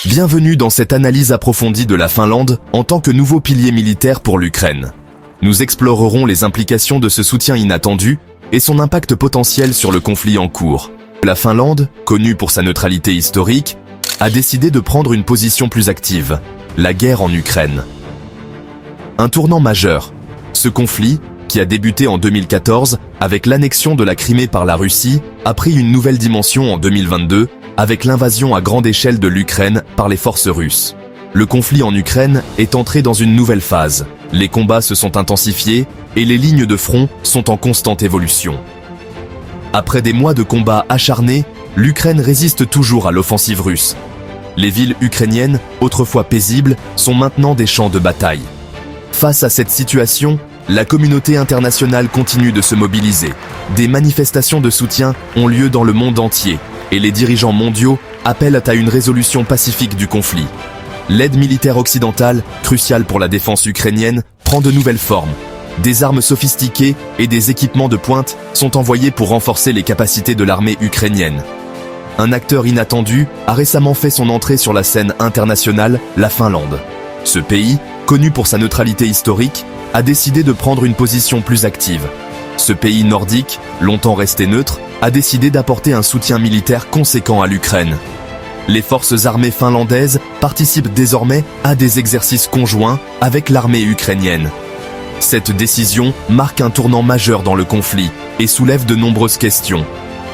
Bienvenue dans cette analyse approfondie de la Finlande en tant que nouveau pilier militaire pour l'Ukraine. Nous explorerons les implications de ce soutien inattendu et son impact potentiel sur le conflit en cours. La Finlande, connue pour sa neutralité historique, a décidé de prendre une position plus active, la guerre en Ukraine. Un tournant majeur. Ce conflit, qui a débuté en 2014 avec l'annexion de la Crimée par la Russie, a pris une nouvelle dimension en 2022 avec l'invasion à grande échelle de l'Ukraine par les forces russes. Le conflit en Ukraine est entré dans une nouvelle phase. Les combats se sont intensifiés et les lignes de front sont en constante évolution. Après des mois de combats acharnés, l'Ukraine résiste toujours à l'offensive russe. Les villes ukrainiennes, autrefois paisibles, sont maintenant des champs de bataille. Face à cette situation, la communauté internationale continue de se mobiliser. Des manifestations de soutien ont lieu dans le monde entier et les dirigeants mondiaux appellent à une résolution pacifique du conflit. L'aide militaire occidentale, cruciale pour la défense ukrainienne, prend de nouvelles formes. Des armes sophistiquées et des équipements de pointe sont envoyés pour renforcer les capacités de l'armée ukrainienne. Un acteur inattendu a récemment fait son entrée sur la scène internationale, la Finlande. Ce pays, connu pour sa neutralité historique, a décidé de prendre une position plus active. Ce pays nordique, longtemps resté neutre, a décidé d'apporter un soutien militaire conséquent à l'Ukraine. Les forces armées finlandaises participent désormais à des exercices conjoints avec l'armée ukrainienne. Cette décision marque un tournant majeur dans le conflit et soulève de nombreuses questions.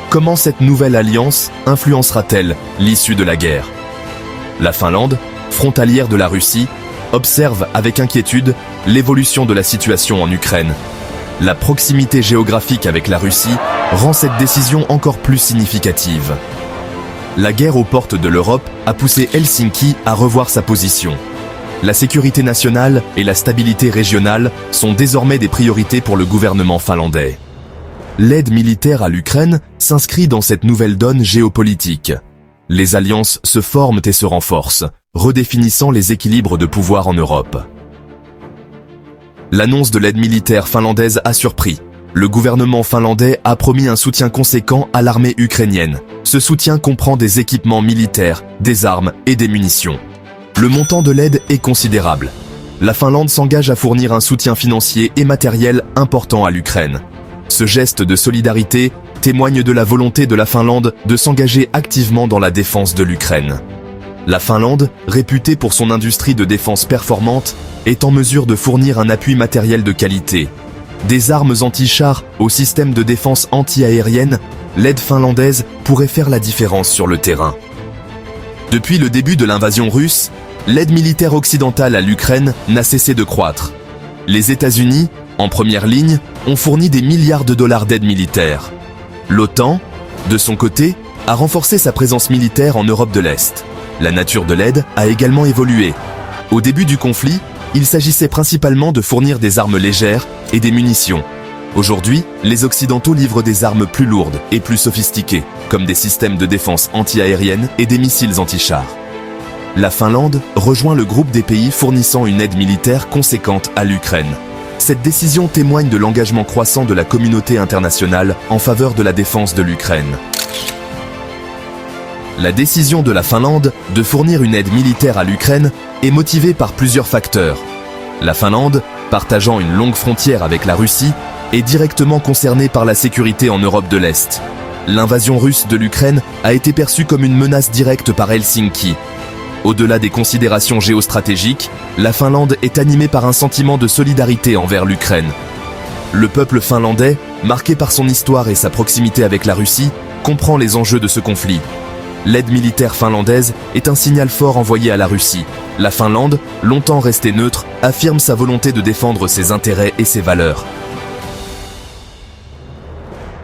Comment cette nouvelle alliance influencera-t-elle l'issue de la guerre? La Finlande, frontalière de la Russie, observe avec inquiétude l'évolution de la situation en Ukraine. La proximité géographique avec la Russie rend cette décision encore plus significative. La guerre aux portes de l'Europe a poussé Helsinki à revoir sa position. La sécurité nationale et la stabilité régionale sont désormais des priorités pour le gouvernement finlandais. L'aide militaire à l'Ukraine s'inscrit dans cette nouvelle donne géopolitique. Les alliances se forment et se renforcent, redéfinissant les équilibres de pouvoir en Europe. L'annonce de l'aide militaire finlandaise a surpris. Le gouvernement finlandais a promis un soutien conséquent à l'armée ukrainienne. Ce soutien comprend des équipements militaires, des armes et des munitions. Le montant de l'aide est considérable. La Finlande s'engage à fournir un soutien financier et matériel important à l'Ukraine. Ce geste de solidarité témoigne de la volonté de la Finlande de s'engager activement dans la défense de l'Ukraine. La Finlande, réputée pour son industrie de défense performante, est en mesure de fournir un appui matériel de qualité. Des armes anti-chars au système de défense anti-aérienne, l'aide finlandaise pourrait faire la différence sur le terrain. Depuis le début de l'invasion russe, l'aide militaire occidentale à l'Ukraine n'a cessé de croître. Les États-Unis, en première ligne, ont fourni des milliards de dollars d'aide militaire. L'OTAN, de son côté, a renforcé sa présence militaire en Europe de l'Est. La nature de l'aide a également évolué. Au début du conflit, il s'agissait principalement de fournir des armes légères et des munitions. Aujourd'hui, les Occidentaux livrent des armes plus lourdes et plus sophistiquées, comme des systèmes de défense anti-aérienne et des missiles anti-chars. La Finlande rejoint le groupe des pays fournissant une aide militaire conséquente à l'Ukraine. Cette décision témoigne de l'engagement croissant de la communauté internationale en faveur de la défense de l'Ukraine. La décision de la Finlande de fournir une aide militaire à l'Ukraine est motivée par plusieurs facteurs. La Finlande, partageant une longue frontière avec la Russie, est directement concernée par la sécurité en Europe de l'Est. L'invasion russe de l'Ukraine a été perçue comme une menace directe par Helsinki. Au-delà des considérations géostratégiques, la Finlande est animée par un sentiment de solidarité envers l'Ukraine. Le peuple finlandais, marqué par son histoire et sa proximité avec la Russie, comprend les enjeux de ce conflit. L'aide militaire finlandaise est un signal fort envoyé à la Russie. La Finlande, longtemps restée neutre, affirme sa volonté de défendre ses intérêts et ses valeurs.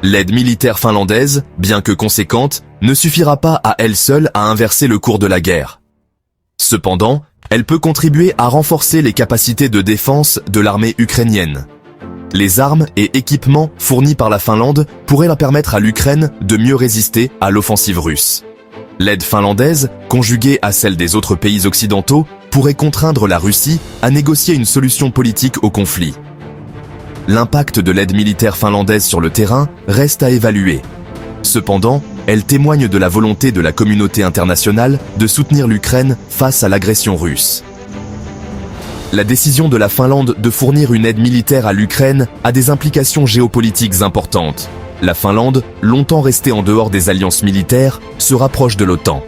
L'aide militaire finlandaise, bien que conséquente, ne suffira pas à elle seule à inverser le cours de la guerre. Cependant, elle peut contribuer à renforcer les capacités de défense de l'armée ukrainienne. Les armes et équipements fournis par la Finlande pourraient leur permettre à l'Ukraine de mieux résister à l'offensive russe. L'aide finlandaise, conjuguée à celle des autres pays occidentaux, pourrait contraindre la Russie à négocier une solution politique au conflit. L'impact de l'aide militaire finlandaise sur le terrain reste à évaluer. Cependant, elles témoignent de la volonté de la communauté internationale de soutenir l'Ukraine face à l'agression russe. La décision de la Finlande de fournir une aide militaire à l'Ukraine a des implications géopolitiques importantes. La Finlande, longtemps restée en dehors des alliances militaires, se rapproche de l'OTAN.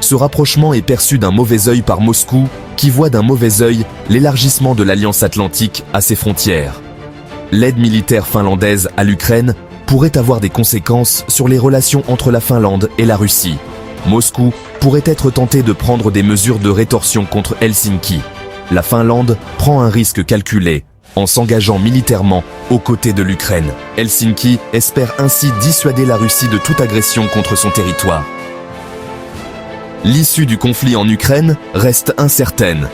Ce rapprochement est perçu d'un mauvais œil par Moscou, qui voit d'un mauvais œil l'élargissement de l'Alliance Atlantique à ses frontières. L'aide militaire finlandaise à l'Ukraine pourrait avoir des conséquences sur les relations entre la Finlande et la Russie. Moscou pourrait être tenté de prendre des mesures de rétorsion contre Helsinki. La Finlande prend un risque calculé en s'engageant militairement aux côtés de l'Ukraine. Helsinki espère ainsi dissuader la Russie de toute agression contre son territoire. L'issue du conflit en Ukraine reste incertaine.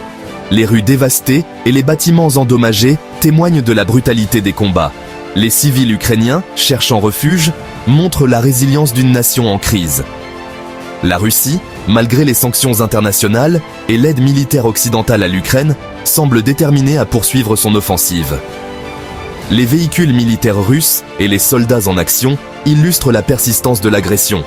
Les rues dévastées et les bâtiments endommagés témoignent de la brutalité des combats. Les civils ukrainiens, cherchant refuge, montrent la résilience d'une nation en crise. La Russie, malgré les sanctions internationales et l'aide militaire occidentale à l'Ukraine, semble déterminée à poursuivre son offensive. Les véhicules militaires russes et les soldats en action illustrent la persistance de l'agression.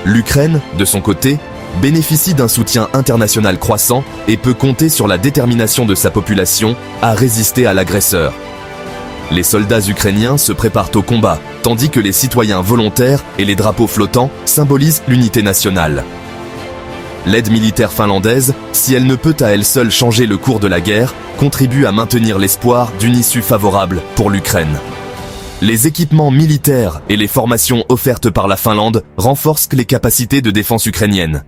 L'Ukraine, de son côté, bénéficie d'un soutien international croissant et peut compter sur la détermination de sa population à résister à l'agresseur. Les soldats ukrainiens se préparent au combat, tandis que les citoyens volontaires et les drapeaux flottants symbolisent l'unité nationale. L'aide militaire finlandaise, si elle ne peut à elle seule changer le cours de la guerre, contribue à maintenir l'espoir d'une issue favorable pour l'Ukraine. Les équipements militaires et les formations offertes par la Finlande renforcent les capacités de défense ukrainiennes.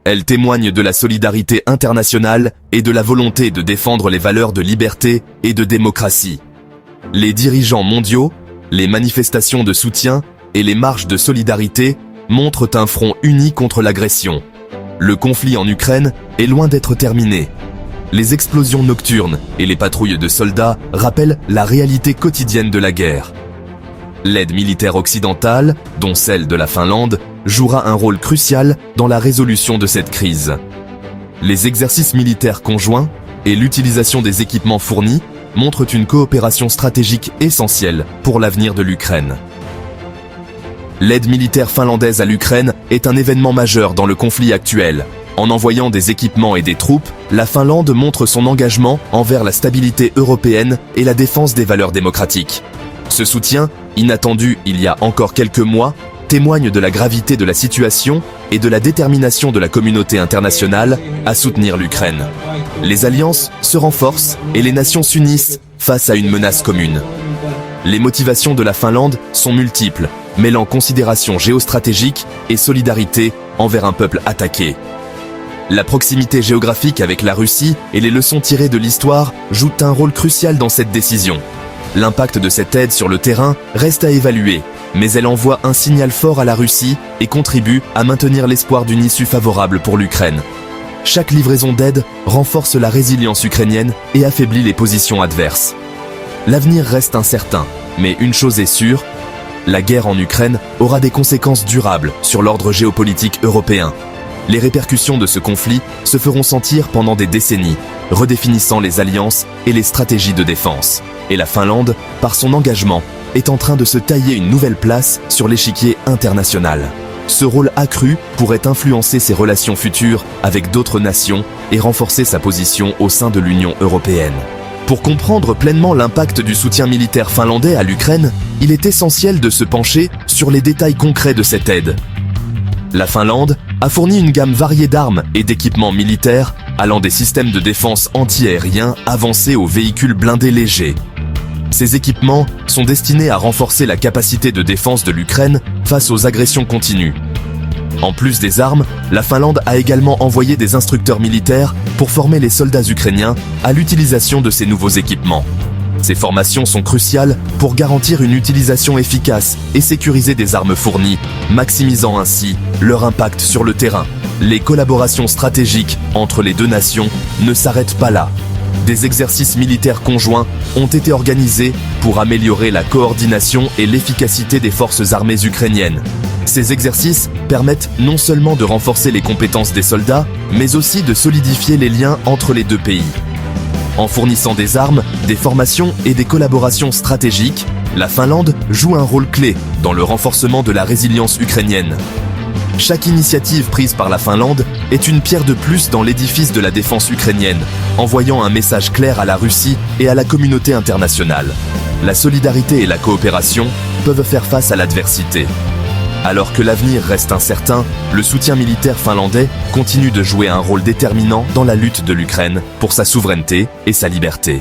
Elles témoignent de la solidarité internationale et de la volonté de défendre les valeurs de liberté et de démocratie. Les dirigeants mondiaux, les manifestations de soutien et les marches de solidarité montrent un front uni contre l'agression. Le conflit en Ukraine est loin d'être terminé. Les explosions nocturnes et les patrouilles de soldats rappellent la réalité quotidienne de la guerre. L'aide militaire occidentale, dont celle de la Finlande, jouera un rôle crucial dans la résolution de cette crise. Les exercices militaires conjoints et l'utilisation des équipements fournis montrent une coopération stratégique essentielle pour l'avenir de l'Ukraine. L'aide militaire finlandaise à l'Ukraine est un événement majeur dans le conflit actuel. En envoyant des équipements et des troupes, la Finlande montre son engagement envers la stabilité européenne et la défense des valeurs démocratiques. Ce soutien, inattendu il y a encore quelques mois, témoigne de la gravité de la situation et de la détermination de la communauté internationale à soutenir l'Ukraine. Les alliances se renforcent et les nations s'unissent face à une menace commune. Les motivations de la Finlande sont multiples, mêlant considérations géostratégiques et solidarité envers un peuple attaqué. La proximité géographique avec la Russie et les leçons tirées de l'histoire jouent un rôle crucial dans cette décision. L'impact de cette aide sur le terrain reste à évaluer, mais elle envoie un signal fort à la Russie et contribue à maintenir l'espoir d'une issue favorable pour l'Ukraine. Chaque livraison d'aide renforce la résilience ukrainienne et affaiblit les positions adverses. L'avenir reste incertain, mais une chose est sûre, la guerre en Ukraine aura des conséquences durables sur l'ordre géopolitique européen. Les répercussions de ce conflit se feront sentir pendant des décennies, redéfinissant les alliances et les stratégies de défense. Et la Finlande, par son engagement, est en train de se tailler une nouvelle place sur l'échiquier international. Ce rôle accru pourrait influencer ses relations futures avec d'autres nations et renforcer sa position au sein de l'Union européenne. Pour comprendre pleinement l'impact du soutien militaire finlandais à l'Ukraine, il est essentiel de se pencher sur les détails concrets de cette aide. La Finlande a fourni une gamme variée d'armes et d'équipements militaires, allant des systèmes de défense anti-aériens avancés aux véhicules blindés légers. Ces équipements sont destinés à renforcer la capacité de défense de l'Ukraine face aux agressions continues. En plus des armes, la Finlande a également envoyé des instructeurs militaires pour former les soldats ukrainiens à l'utilisation de ces nouveaux équipements. Ces formations sont cruciales pour garantir une utilisation efficace et sécuriser des armes fournies, maximisant ainsi leur impact sur le terrain. Les collaborations stratégiques entre les deux nations ne s'arrêtent pas là. Des exercices militaires conjoints ont été organisés pour améliorer la coordination et l'efficacité des forces armées ukrainiennes. Ces exercices permettent non seulement de renforcer les compétences des soldats, mais aussi de solidifier les liens entre les deux pays. En fournissant des armes, des formations et des collaborations stratégiques, La Finlande joue un rôle clé dans le renforcement de la résilience ukrainienne. Chaque initiative prise par la Finlande est une pierre de plus dans l'édifice de la défense ukrainienne, envoyant un message clair à la Russie et à la communauté internationale. La solidarité et la coopération peuvent faire face à l'adversité. Alors que l'avenir reste incertain, le soutien militaire finlandais continue de jouer un rôle déterminant dans la lutte de l'Ukraine pour sa souveraineté et sa liberté.